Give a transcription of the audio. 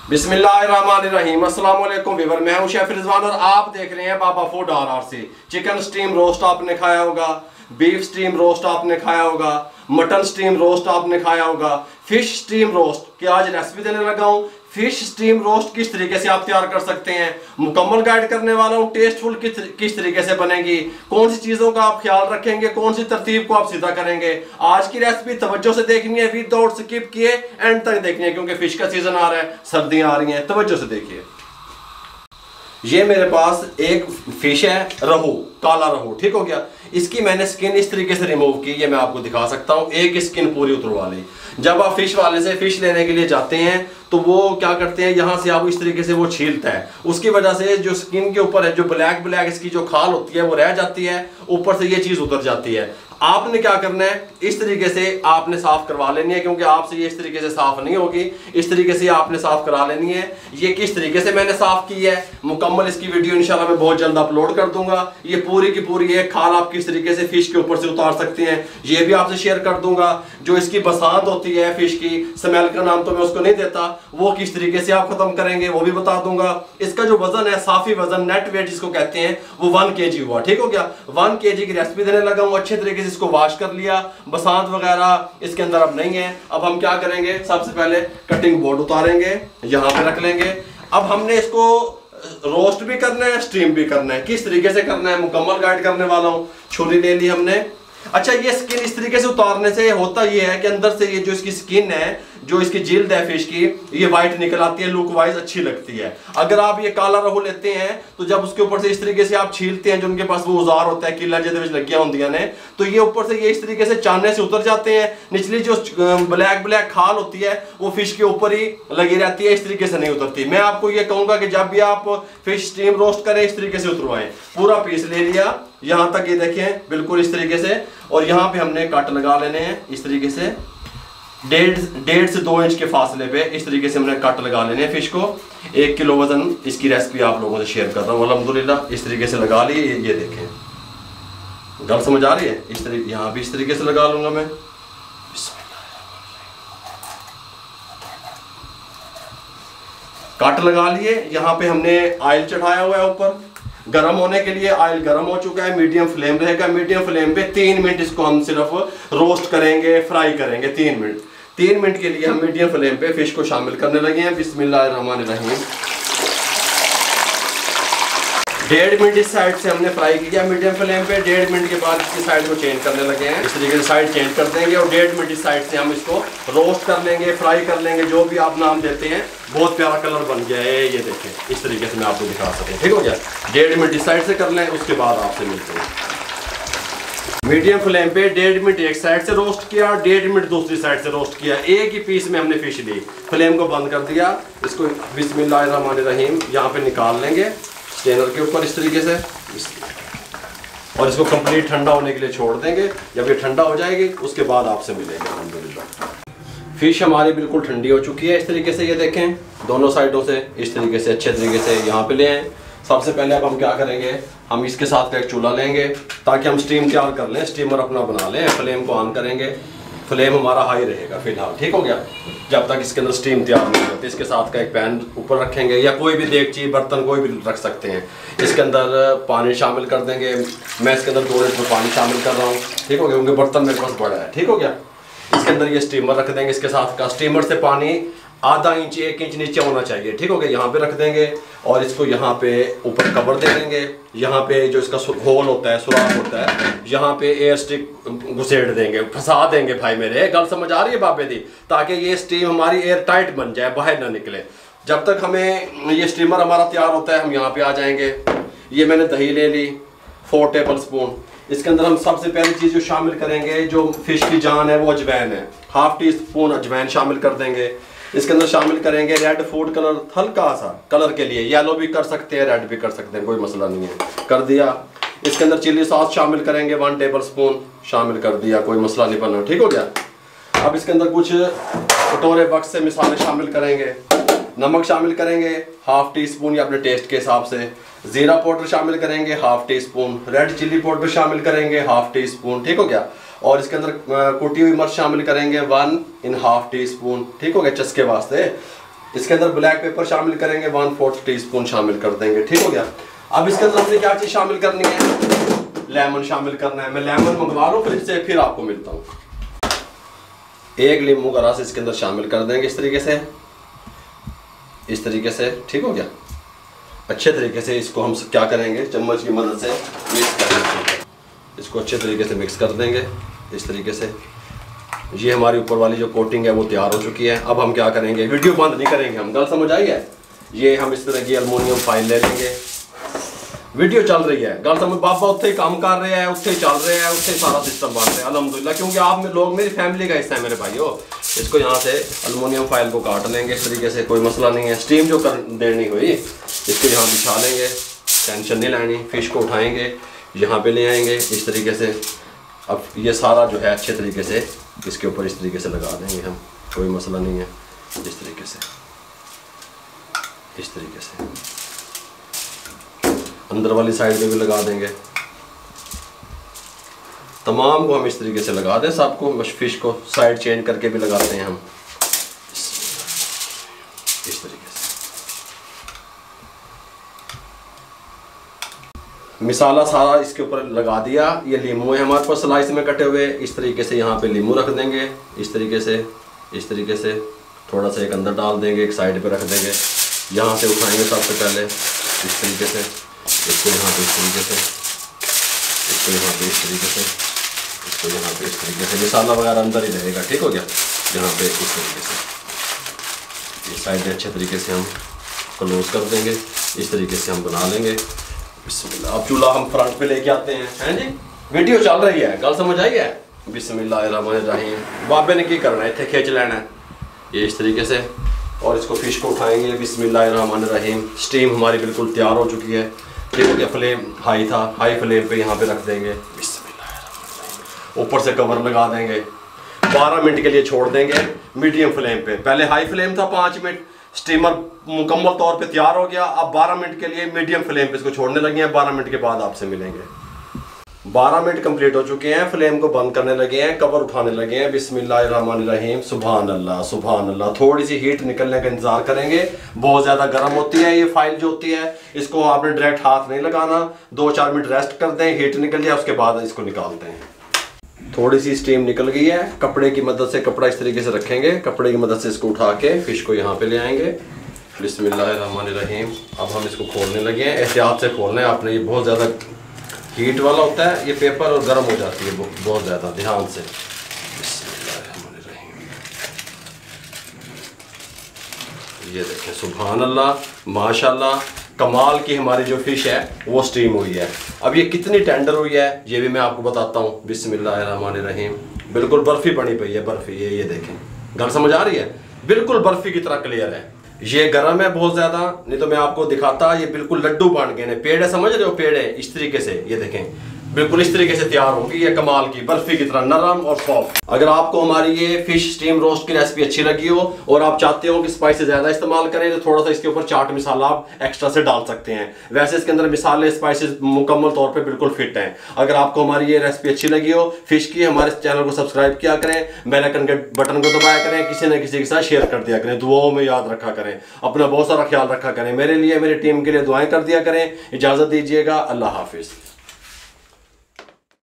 बिस्मिल्लाहिर्रहमानिर्रहीम। अस्सलाम वालेकुम व्यूअर, मैं हूं शेफ रिजवान और आप देख रहे हैं Baba food RRC। Chicken steam roast आपने खाया होगा, बीफ स्टीम रोस्ट आपने खाया होगा, मटन स्टीम रोस्ट आपने खाया होगा, फिश स्टीम रोस्ट की आज रेसिपी देने लगा हूं। फिश स्टीम रोस्ट किस तरीके से आप तैयार कर सकते हैं, मुकम्मल गाइड करने वाला हूं। टेस्टफुल किस तरीके से बनेगी, कौन सी चीजों का आप ख्याल रखेंगे, कौन सी तरतीब को आप सीधा करेंगे। आज की रेसिपी तवज्जो से देखनी है, विदाउट स्किप किए एंड तक देखनी है, क्योंकि फिश का सीजन आ रहा है, सर्दियां आ रही हैं। तवज्जो से देखिए। ये मेरे पास एक फिश है, रहू, काला रहू, ठीक हो गया। इसकी मैंने स्किन इस तरीके से रिमूव की, ये मैं आपको दिखा सकता हूं। एक स्किन पूरी उतरवा ली। जब आप फिश वाले से फिश लेने के लिए जाते हैं तो वो क्या करते हैं, यहां से आप इस तरीके से वो छीलता है, उसकी वजह से जो स्किन के ऊपर है जो ब्लैक इसकी जो खाल होती है वो रह जाती है, ऊपर से ये चीज उतर जाती है। आपने क्या करना है, इस तरीके से आपने साफ करवा लेनी है, क्योंकि आपसे ये इस तरीके से साफ नहीं होगी। इस तरीके से आपने साफ करा लेनी है। ये किस तरीके से मैंने साफ की है, मुकम्मल इसकी वीडियो इंशाल्लाह मैं बहुत जल्द अपलोड कर दूंगा। ये पूरी की पूरी एक खाल आप किस तरीके से फिश के ऊपर से उतार सकते हैं, ये भी आपसे शेयर कर दूंगा। जो इसकी बसात होती है फिश की, स्मेल का नाम तो मैं उसको नहीं देता, वो किस तरीके से आप खत्म करेंगे वो भी बता दूंगा। इसका जो वजन है, साफी वजन, नेट वेट जिसको कहते हैं, वो 1 kg हुआ, ठीक हो गया। 1 kg की रेसिपी देने लगा हूं। अच्छे तरीके से इसको वॉश कर लिया, बसात वगैरह इसके अंदर अब नहीं है। अब हम क्या करेंगे, सबसे पहले कटिंग बोर्ड उतारेंगे, यहां पे रख लेंगे। अब हमने इसको रोस्ट भी करना है, स्टीम भी करना है। किस तरीके से करना है मुकम्मल गाइड करने वाला हूं। छुरी ले ली हमने। अच्छा, ये स्किन इस तरीके से उतारने से होता ये है कि अंदर से ये जो इसकी स्किन है, जो इसकी जिल्द है फिश की, ये व्हाइट निकल आती है, लुक वाइज अच्छी लगती है। अगर आप ये काला रहू लेते हैं तो जब उसके ऊपर से इस तरीके से आप छीलते हैं, जो उनके पास वो औजार होता है, किला जिहदे लगियां होंदियां ने, तो ये ऊपर से ये इस तरीके से चानने से उतर जाते हैं। निचली जो ब्लैक खाल होती है वो फिश के ऊपर ही लगी रहती है, इस तरीके से नहीं उतरती। मैं आपको ये कहूंगा कि जब भी आप फिश स्टीम रोस्ट करें, इस तरीके से उतरवाएं। पूरा पीस ले लिया यहां तक, ये देखें बिल्कुल इस तरीके से। और यहां पे हमने कट लगा लेने हैं इस तरीके से, 1.5 से 2 इंच के फासले पे इस तरीके से हमने कट लगा लेने हैं फिश को। 1 किलो वजन इसकी रेसिपी आप लोगों से शेयर कर रहा हूँ अल्हम्दुलिल्लाह। इस तरीके से लगा लिए, ये देखें, गल समझ आ रही है। इस तरीके यहाँ भी इस तरीके से लगा लूंगा मैं। कट लगा लिए। यहाँ पे हमने ऑयल चढ़ाया हुआ है ऊपर गरम होने के लिए। ऑयल गरम हो चुका है, मीडियम फ्लेम रहेगा। मीडियम फ्लेम पे 3 मिनट इसको हम सिर्फ रोस्ट करेंगे, फ्राई करेंगे। 3 मिनट 3 मिनट के लिए हम मीडियम फ्लेम पे फिश को शामिल करने लगे हैं। बिस्मिल्लाहिर्रहमानिर्रहीम। 1.5 मिनट इस साइड से हमने फ्राई किया मीडियम फ्लेम पे। 1.5 मिनट के बाद इसकी साइड को चेंज करने लगे हैं। इस तरीके से साइड चेंज कर देंगे और 1.5 मिनट इस साइड से हम इसको रोस्ट कर लेंगे, फ्राई कर लेंगे, जो भी आप नाम देते हैं। बहुत प्यारा कलर बन गया है, ये देखें इस तरीके से मैं आपको दिखा सकूं, ठीक हो गया। 1.5 मिनट इस साइड से कर लें, उसके बाद आपसे मिलते हैं। मीडियम फ्लेम पे 1.5 मिनट एक साइड से रोस्ट किया, 1.5 मिनट दूसरी साइड से रोस्ट किया। एक ही पीस में हमने फिश ली। फ्लेम को बंद कर दिया। इसको बिस्मिल्लाहिर्रहमानिर्रहीम यहाँ पे निकाल लेंगे स्ट्रेनर के ऊपर इस तरीके से, और इसको कंप्लीट ठंडा होने के लिए छोड़ देंगे। जब ये ठंडा हो जाएगी उसके बाद आपसे मिलेंगे अल्हम्दुलिल्लाह। फिश हमारी बिल्कुल ठंडी हो चुकी है। इस तरीके से ये देखें, दोनों साइडों से इस तरीके से अच्छे तरीके से यहाँ पे ले आए। सबसे पहले अब हम क्या करेंगे, हम इसके साथ का एक चूल्हा लेंगे ताकि हम स्टीम तैयार कर लें, स्टीमर अपना बना लें। फ्लेम को ऑन करेंगे, फ्लेम हमारा हाई रहेगा फिलहाल, ठीक हो गया, जब तक इसके अंदर स्टीम तैयार नहीं होती। इसके साथ का एक पैन ऊपर रखेंगे, या कोई भी देगची बर्तन कोई भी रख सकते हैं। इसके अंदर पानी शामिल कर देंगे। मैं इसके अंदर 2 लीटर पानी शामिल कर रहा हूँ, ठीक हो गया, क्योंकि बर्तन मेरे पास बड़ा है, ठीक हो गया। इसके अंदर ये स्टीमर रख देंगे। इसके साथ का स्टीमर से पानी आधा इंच 1 इंच नीचे होना चाहिए, ठीक हो गया। यहाँ पे रख देंगे और इसको यहाँ पे ऊपर कवर दे देंगे। यहाँ पे जो इसका होल होता है, सुराख होता है, यहाँ पे एयर स्टिक घुसेड़ देंगे, फंसा देंगे भाई मेरे। गल समझ आ रही है बाबे दी, ताकि ये स्टीम हमारी एयर टाइट बन जाए, बाहर ना निकले। जब तक हमें ये स्टीमर हमारा तैयार होता है, हम यहाँ पे आ जाएंगे। ये मैंने दही ले ली 4 टेबल स्पून। इसके अंदर हम सबसे पहली चीज जो शामिल करेंगे, जो फिश की जान है, वो अजवैन है। 1/2 टीस्पून अजवैन शामिल कर देंगे। इसके अंदर शामिल करेंगे रेड फूड कलर, हल्का सा कलर के लिए, येलो भी कर सकते हैं, रेड भी कर सकते हैं, कोई मसला नहीं है, कर दिया। इसके अंदर चिल्ली सॉस शामिल करेंगे 1 टेबल स्पून, शामिल कर दिया, कोई मसला नहीं बना, ठीक हो गया। अब इसके अंदर कुछ कटोरे बक्स से मिसाले शामिल करेंगे। नमक शामिल करेंगे 1/2 टीस्पून या अपने टेस्ट के हिसाब से। जीरा पाउडर शामिल करेंगे 1/2 टीस्पून। रेड चिल्ली पाउडर शामिल करेंगे 1/2 टीस्पून, ठीक हो गया। और इसके अंदर कुटी हुई मिर्च शामिल करेंगे 1 1/2 टीस्पून, ठीक हो गया, चस्के वास्ते। इसके अंदर ब्लैक पेपर शामिल करेंगे, 1/4 टीस्पून शामिल कर देंगे। ठीक हो गया। अब इसके अंदर हमने क्या चीज़ शामिल करनी है, लेमन शामिल करना है। मैं लेमन मंगवा लूँ फ्रिज से, फिर आपको मिलता हूँ। 1 नींबू का रस इसके अंदर शामिल कर देंगे इस तरीके से, इस तरीके से। ठीक हो गया। अच्छे तरीके से इसको हम क्या करेंगे, चम्मच की मदद से मिक्स करेंगे। इसको अच्छे तरीके से मिक्स कर देंगे इस तरीके से। ये हमारी ऊपर वाली जो कोटिंग है वो तैयार हो चुकी है। अब हम क्या करेंगे, वीडियो बंद नहीं करेंगे हम, गल समझ आई है। ये हम इस तरह की एल्युमिनियम फाइल ले लेंगे। वीडियो चल रही है, गल समझ, बाबा उत्थे काम कर रहे हैं, उत्थे चल रहे हैं, उत्थे सारा सिस्टम बन रहा है अल्हम्दुलिल्लाह, क्योंकि आप लोग मेरी फैमिली का हिस्सा है मेरे भाइयों। इसको यहाँ से एल्युमिनियम फाइल को काट लेंगे इस तरीके से, कोई मसला नहीं है। स्टीम जो कर देनी हुई इसको यहाँ बिछा लेंगे, टेंशन नहीं लेनी। फिश को उठाएंगे, यहाँ पे ले आएंगे इस तरीके से। अब ये सारा जो है अच्छे तरीके से इसके ऊपर इस तरीके से लगा देंगे हम, कोई मसला नहीं है। इस तरीके से, इस तरीके से अंदर वाली साइड में भी लगा देंगे। तमाम को हम इस तरीके से लगा दें, सबको। फिश को साइड चेंज करके भी लगाते हैं हम इस तरीके से। मिसाला सारा इसके ऊपर लगा दिया। ये लीमू है हमारे पास स्लाइस में कटे हुए, इस तरीके से यहाँ पे लीमू रख देंगे इस तरीके से, इस तरीके से। थोड़ा सा एक अंदर डाल देंगे, एक साइड पे रख देंगे। यहाँ से उठाएंगे सबसे पहले इस तरीके से, इसको यहाँ पे इस तरीके से, इसको यहाँ पे इस तरीके से, इसको यहाँ पे इस तरीके से। मिसाला वगैरह अंदर ही रहेगा। ठीक हो गया। यहाँ पे इस तरीके से ये साइड अच्छे तरीके से हम क्लोज कर देंगे। इस तरीके से हम बना लेंगे। अब चूल्हा हम फ्रंट पे लेके आते हैं जी। वीडियो चल रही है, गल समझ आई है। बिस्मिल्लाहिर्रहमानिर्रहीम। बाबे ने की करना है, इतने खींच लेना है ये इस तरीके से। और इसको फिश को उठाएंगे। बिस्मिल्लाहिर्रहमानिर्रहीम। स्टीम हमारी बिल्कुल तैयार हो चुकी है। ठीक हो गया। फ्लेम हाई था, हाई फ्लेम पे यहाँ पे रख देंगे। बिस्मिल्लाहिर्रहमानिर्रहीम। ऊपर से कवर लगा देंगे। 12 मिनट के लिए छोड़ देंगे मीडियम फ्लेम पे। पहले हाई फ्लेम था 5 मिनट। स्टीमर मुकम्मल तौर पे तैयार हो गया। अब 12 मिनट के लिए मीडियम फ्लेम पे इसको छोड़ने लगे हैं। 12 मिनट के बाद आपसे मिलेंगे। 12 मिनट कंप्लीट हो चुके हैं। फ्लेम को बंद करने लगे हैं, कवर उठाने लगे हैं। बिस्मिल्लाहिर्रहमानिर्रहीम। सुभान अल्लाह, सुभान अल्लाह। थोड़ी सी हीट निकलने का इंतजार करेंगे। बहुत ज़्यादा गर्म होती है ये फाइल जो होती है, इसको आपने डायरेक्ट हाथ नहीं लगाना। 2-4 मिनट रेस्ट कर दें, हीट निकल जाए, उसके बाद इसको निकालते हैं। थोड़ी सी स्टीम निकल गई है। कपड़े की मदद से, कपड़ा इस तरीके से रखेंगे, कपड़े की मदद से इसको उठा के फिश को यहाँ पे ले आएंगे। बिस्मिल्लाहिर्रहमानिर्रहीम। अब हम इसको खोलने लगे हैं। एहतियात से खोलना है आपने, ये बहुत ज़्यादा हीट वाला होता है ये पेपर, और गर्म हो जाती है बहुत ज़्यादा, ध्यान से। बिस्मिल्लाहिर्रहमानिर्रहीम। ये देखें, सुभान अल्लाह, माशाल्लाह, कमाल की हमारी जो फिश है वो स्टीम हुई है। अब ये कितनी टेंडर हुई है ये भी मैं आपको बताता हूँ। बिस्मिल्लाहिर्रहमानिर्रहीम। बिल्कुल बर्फी बनी पई है, बर्फी। ये देखें, गल समझ आ रही है, बिल्कुल बर्फी की तरह क्लियर है। ये गर्म है बहुत ज्यादा, नहीं तो मैं आपको दिखाता। ये बिल्कुल लड्डू बन गए हैं। पेड़ है, समझ रहे हो, पेड़ है इस तरीके से। ये देखें, बिल्कुल इस तरीके से तैयार होगी। ये कमाल की बर्फी की तरह नरम और सॉफ्ट। अगर आपको हमारी ये फिश स्टीम रोस्ट की रेसिपी अच्छी लगी हो और आप चाहते हो कि स्पाइसेस ज्यादा इस्तेमाल करें, तो थोड़ा सा इसके ऊपर चाट मसाला आप एक्स्ट्रा से डाल सकते हैं। वैसे इसके अंदर मिसाले स्पाइसेस मुकम्मल तौर पे बिल्कुल फिट हैं। अगर आपको हमारी ये रेसिपी अच्छी लगी हो फिश की, हमारे चैनल को सब्सक्राइब किया करें, बेल आइकन के बटन को दबाया करें, किसी न किसी के साथ शेयर कर दिया करें, दुआओं में याद रखा करें, अपना बहुत सारा ख्याल रखा करें। मेरे लिए, मेरी टीम के लिए दुआएं कर दिया करें। इजाजत दीजिएगा। अल्लाह हाफिज।